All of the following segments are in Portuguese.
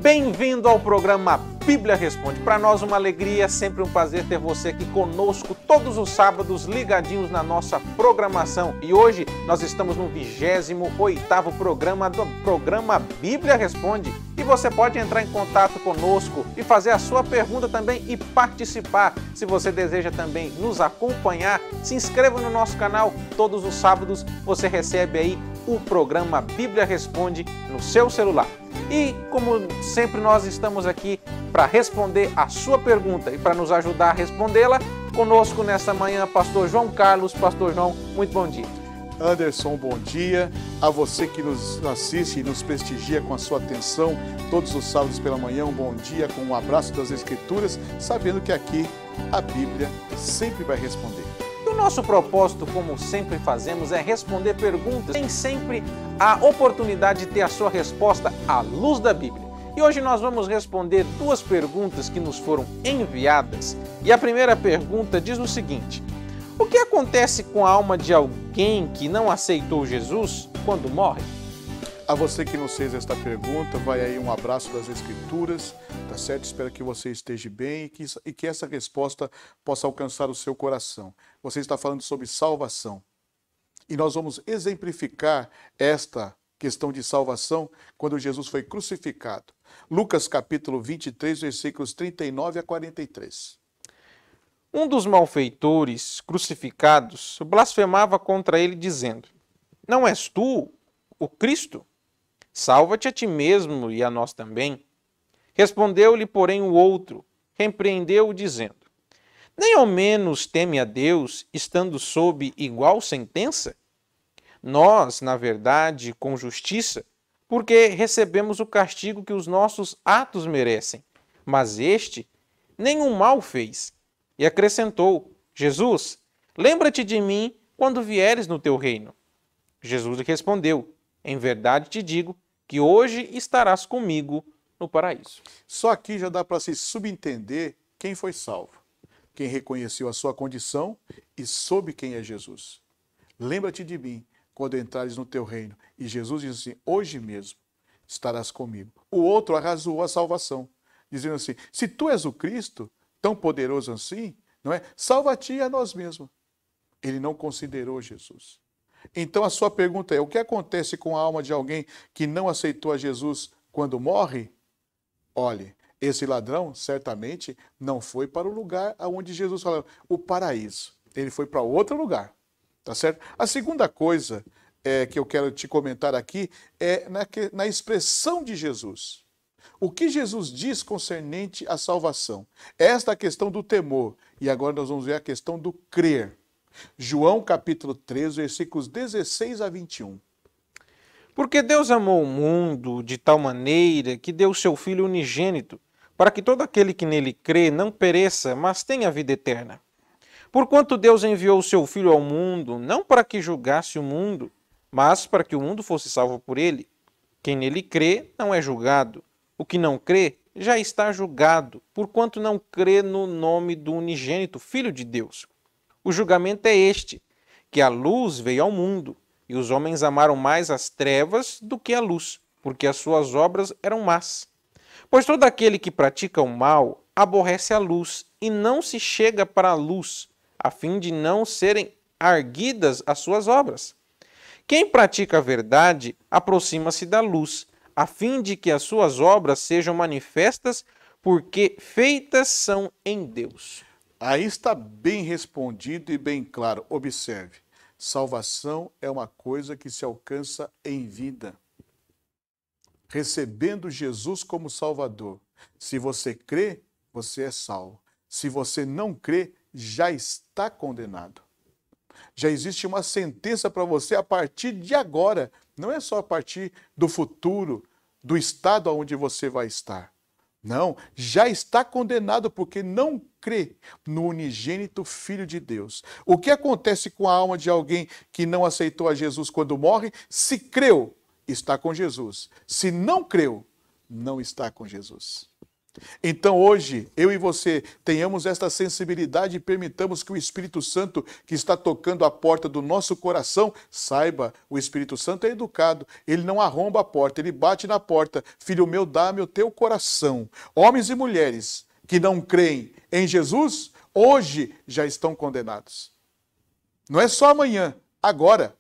Bem-vindo ao programa Bíblia Responde. Para nós uma alegria, sempre um prazer ter você aqui conosco todos os sábados ligadinhos na nossa programação. E hoje nós estamos no 28º programa do programa Bíblia Responde. E você pode entrar em contato conosco e fazer a sua pergunta também e participar. Se você deseja também nos acompanhar, se inscreva no nosso canal. Todos os sábados você recebe aí o programa Bíblia Responde no seu celular. E como sempre nós estamos aqui para responder a sua pergunta e para nos ajudar a respondê-la, conosco nesta manhã, Pastor João Carlos. Pastor João, muito bom dia. Anderson, bom dia. A você que nos assiste e nos prestigia com a sua atenção todos os sábados pela manhã, um bom dia com um abraço das Escrituras, sabendo que aqui a Bíblia sempre vai responder. O nosso propósito, como sempre fazemos, é responder perguntas. Tem sempre a oportunidade de ter a sua resposta à luz da Bíblia. E hoje nós vamos responder duas perguntas que nos foram enviadas. E a primeira pergunta diz o seguinte: o que acontece com a alma de alguém que não aceitou Jesus quando morre? A você que nos fez esta pergunta, vai aí um abraço das Escrituras, tá certo? Espero que você esteja bem e que essa resposta possa alcançar o seu coração. Você está falando sobre salvação. E nós vamos exemplificar esta questão de salvação quando Jesus foi crucificado. Lucas capítulo 23, versículos 39 a 43. Um dos malfeitores crucificados blasfemava contra ele, dizendo: não és tu o Cristo? Salva-te a ti mesmo e a nós também. Respondeu-lhe, porém, o outro, repreendeu-o, dizendo: nem ao menos teme a Deus, estando sob igual sentença? Nós, na verdade, com justiça, porque recebemos o castigo que os nossos atos merecem, mas este nenhum mal fez. E acrescentou: Jesus, lembra-te de mim quando vieres no teu reino. Jesus lhe respondeu: em verdade te digo que hoje estarás comigo no paraíso. Só aqui já dá para se subentender quem foi salvo. Quem reconheceu a sua condição e soube quem é Jesus. Lembra-te de mim quando entrares no teu reino. E Jesus diz assim: hoje mesmo estarás comigo. O outro arrasou a salvação, dizendo assim: se tu és o Cristo, tão poderoso assim, não é? Salva-te e a nós mesmos. Ele não considerou Jesus. Então a sua pergunta é: o que acontece com a alma de alguém que não aceitou a Jesus quando morre? Olhe, esse ladrão certamente não foi para o lugar onde Jesus falou, o paraíso. Ele foi para outro lugar, tá certo? A segunda coisa que eu quero te comentar aqui é na expressão de Jesus. O que Jesus diz concernente à salvação? Esta é a questão do temor. E agora nós vamos ver a questão do crer. João capítulo 3, versículos 16 a 21. Porque Deus amou o mundo de tal maneira que deu o seu Filho unigênito, para que todo aquele que nele crê não pereça, mas tenha vida eterna. Porquanto Deus enviou o seu Filho ao mundo, não para que julgasse o mundo, mas para que o mundo fosse salvo por ele. Quem nele crê não é julgado. O que não crê já está julgado, porquanto não crê no nome do unigênito Filho de Deus. O julgamento é este, que a luz veio ao mundo, e os homens amaram mais as trevas do que a luz, porque as suas obras eram más. Pois todo aquele que pratica o mal aborrece a luz, e não se chega para a luz, a fim de não serem arguidas as suas obras. Quem pratica a verdade aproxima-se da luz, a fim de que as suas obras sejam manifestas, porque feitas são em Deus. Aí está bem respondido e bem claro. Observe, salvação é uma coisa que se alcança em vida. Recebendo Jesus como Salvador. Se você crê, você é salvo. Se você não crê, já está condenado. Já existe uma sentença para você a partir de agora. Não é só a partir do futuro, do estado onde você vai estar. Não, já está condenado porque não crê no unigênito Filho de Deus. O que acontece com a alma de alguém que não aceitou a Jesus quando morre? Se creu, está com Jesus. Se não creu, não está com Jesus. Então hoje, eu e você tenhamos esta sensibilidade e permitamos que o Espírito Santo, que está tocando a porta do nosso coração, saiba, o Espírito Santo é educado, ele não arromba a porta, ele bate na porta. Filho meu, dá-me o teu coração. Homens e mulheres que não creem em Jesus, hoje já estão condenados. Não é só amanhã, agora.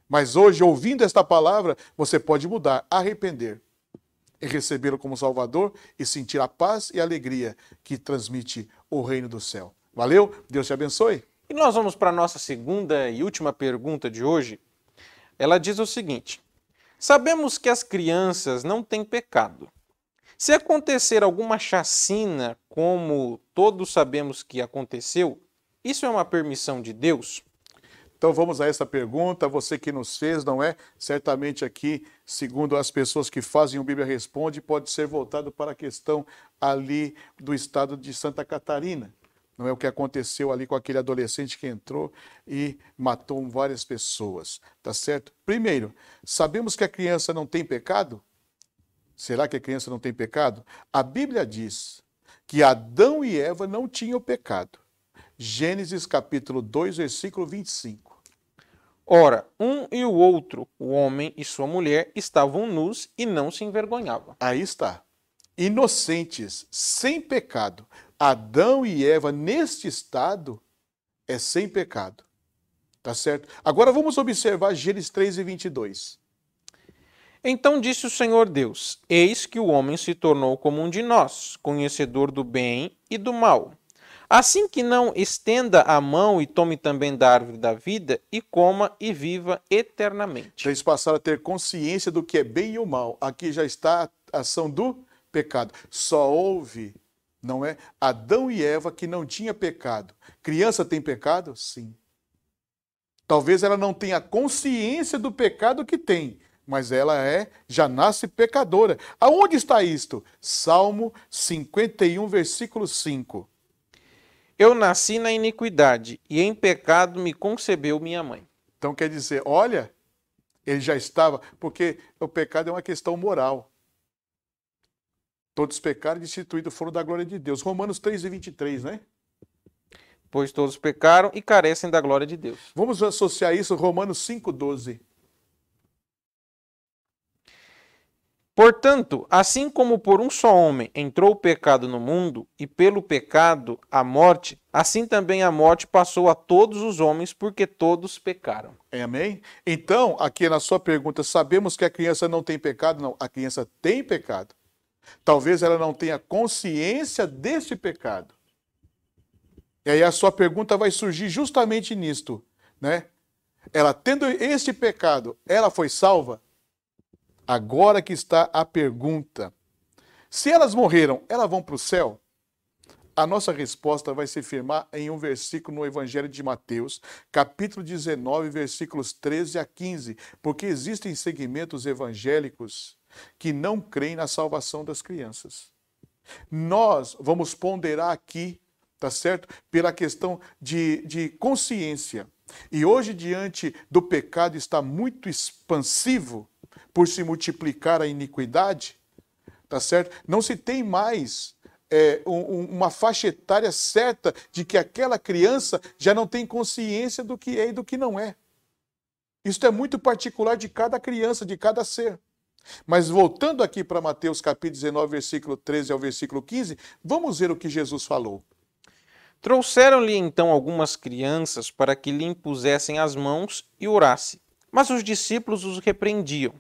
Mas hoje, ouvindo esta palavra, você pode mudar, arrepender e recebê-lo como Salvador e sentir a paz e a alegria que transmite o reino do céu. Valeu? Deus te abençoe. E nós vamos para a nossa segunda e última pergunta de hoje. Ela diz o seguinte: sabemos que as crianças não têm pecado. Se acontecer alguma chacina, como todos sabemos que aconteceu, isso é uma permissão de Deus? Então vamos a essa pergunta, você que nos fez, não é? Certamente aqui, segundo as pessoas que fazem o Bíblia Responde, pode ser voltado para a questão ali do estado de Santa Catarina. Não é o que aconteceu ali com aquele adolescente que entrou e matou várias pessoas, tá certo? Primeiro, sabemos que a criança não tem pecado? Será que a criança não tem pecado? A Bíblia diz que Adão e Eva não tinham pecado. Gênesis capítulo 2, versículo 25. Ora, um e o outro, o homem e sua mulher, estavam nus e não se envergonhavam. Aí está. Inocentes, sem pecado. Adão e Eva, neste estado, é sem pecado. Tá certo? Agora vamos observar Gênesis 3 e 22. Então disse o Senhor Deus: eis que o homem se tornou como um de nós, conhecedor do bem e do mal. Assim que não estenda a mão e tome também da árvore da vida, e coma e viva eternamente. Então eles passaram a ter consciência do que é bem e o mal. Aqui já está a ação do pecado. Só houve, não é? Adão e Eva que não tinha pecado. Criança tem pecado? Sim. Talvez ela não tenha consciência do pecado que tem, mas ela já nasce pecadora. Aonde está isto? Salmo 51, versículo 5. Eu nasci na iniquidade, e em pecado me concebeu minha mãe. Então quer dizer, olha, ele já estava, porque o pecado é uma questão moral. Todos pecaram e destituídos foram da glória de Deus. Romanos 3 e 23, né? Pois todos pecaram e carecem da glória de Deus. Vamos associar isso a Romanos 5, 12. Portanto, assim como por um só homem entrou o pecado no mundo, e pelo pecado a morte, assim também a morte passou a todos os homens, porque todos pecaram. Amém? Então, aqui na sua pergunta, sabemos que a criança não tem pecado? Não, a criança tem pecado. Talvez ela não tenha consciência desse pecado. E aí a sua pergunta vai surgir justamente nisto, né? Ela tendo este pecado, ela foi salva? Agora que está a pergunta. Se elas morreram, elas vão para o céu? A nossa resposta vai se firmar em um versículo no Evangelho de Mateus, capítulo 19, versículos 13 a 15, porque existem segmentos evangélicos que não creem na salvação das crianças. Nós vamos ponderar aqui, tá certo? Pela questão de consciência. E hoje, diante do pecado está muito expansivo, por se multiplicar a iniquidade, tá certo? Não se tem mais uma faixa etária certa de que aquela criança já não tem consciência do que é e do que não é. Isso é muito particular de cada criança, de cada ser. Mas voltando aqui para Mateus capítulo 19, versículo 13 ao versículo 15, vamos ver o que Jesus falou. Trouxeram-lhe então algumas crianças para que lhe impusessem as mãos e orasse. Mas os discípulos os repreendiam.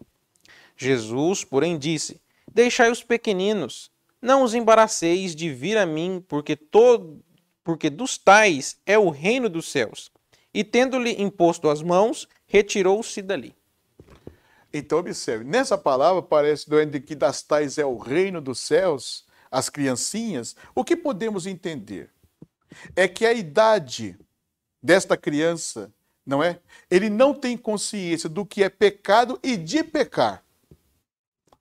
Jesus, porém, disse: deixai os pequeninos, não os embaraceis de vir a mim, porque dos tais é o reino dos céus. E tendo-lhe imposto as mãos, retirou-se dali. Então observe, nessa palavra parece de que das tais é o reino dos céus, as criancinhas. O que podemos entender? É que a idade desta criança, não é? Ele não tem consciência do que é pecado e de pecar.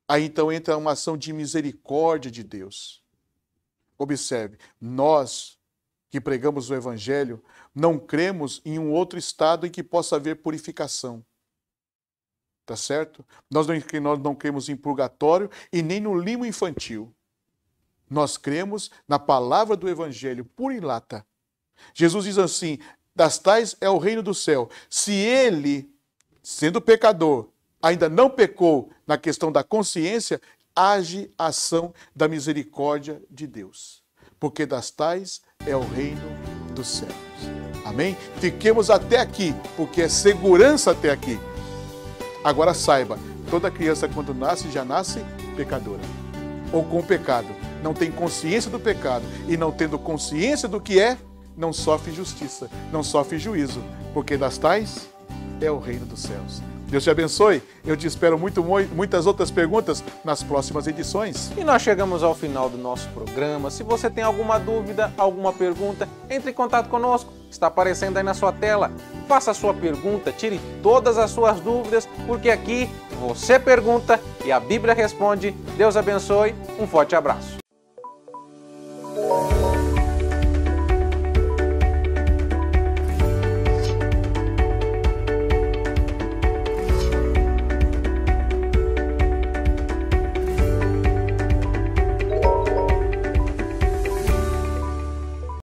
Aí então entra uma ação de misericórdia de Deus. Observe, nós que pregamos o Evangelho, não cremos em um outro estado em que possa haver purificação. Tá certo? Nós não cremos em purgatório e nem no limo infantil. Nós cremos na palavra do Evangelho pura e lata. Jesus diz assim, das tais é o reino do céu. Se ele, sendo pecador, ainda não pecou na questão da consciência, age a ação da misericórdia de Deus. Porque das tais é o reino dos céus. Amém? Fiquemos até aqui, porque é segurança até aqui. Agora saiba, toda criança quando nasce, já nasce pecadora. Ou com pecado. Não tem consciência do pecado. E não tendo consciência do que é, não sofre justiça, não sofre juízo. Porque das tais é o reino dos céus. Deus te abençoe. Eu te espero muitas outras perguntas nas próximas edições. E nós chegamos ao final do nosso programa. Se você tem alguma dúvida, alguma pergunta, entre em contato conosco. Está aparecendo aí na sua tela. Faça a sua pergunta, tire todas as suas dúvidas, porque aqui você pergunta e a Bíblia responde. Deus abençoe. Um forte abraço.